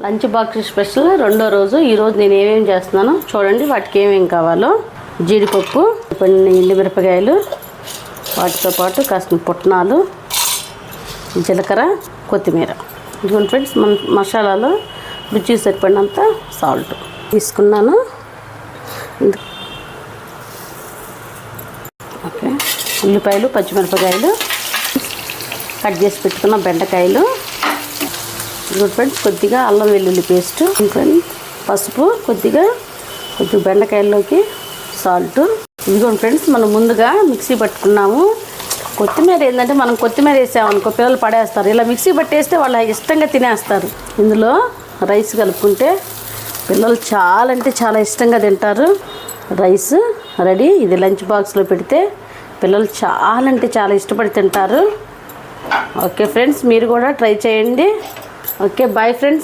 Lunch box special రెండో రోజు. ఈరోజు నేను ఏమేమి చేస్తున్నానో చూడండి. వాటికి ఏమేమి కావాలో: జీడిపప్పు, కొన్ని ఎండుమిరపకాయలు, వాటితో పాటు కాసిన పుట్నాలు, జీలకర్ర, కొత్తిమీర. ఇదిగోండి ఫ్రెండ్స్, మసాలాలో రుచికి సరిపడినంత సాల్ట్ తీసుకున్నాను. ఓకే, ఉల్లిపాయలు, పచ్చిమిరపకాయలు, కట్ చేసి పెట్టుకున్న బెండకాయలు, గుడ్ ఫ్రెండ్స్, కొద్దిగా అల్లం వెల్లుల్లి పేస్ట్, పసుపు, కొద్దిగా బెండకాయల్లోకి సాల్ట్. ఇదిగోండి ఫ్రెండ్స్, మనం ముందుగా మిక్సీ పట్టుకున్నాము. కొత్తిమీర ఏంటంటే మనం కొత్తిమీర వేసామనుకో పిల్లలు పడేస్తారు. ఇలా మిక్సీ పట్టేస్తే వాళ్ళు ఇష్టంగా తినేస్తారు. ఇందులో రైస్ కలుపుకుంటే పిల్లలు చాలా అంటే చాలా ఇష్టంగా తింటారు. Rice ready. ఇది లంచ్ బాక్స్లో పెడితే పిల్లలు చాలా అంటే చాలా ఇష్టపడి తింటారు. ఓకే ఫ్రెండ్స్, మీరు కూడా ట్రై చేయండి. Okay, bye friends.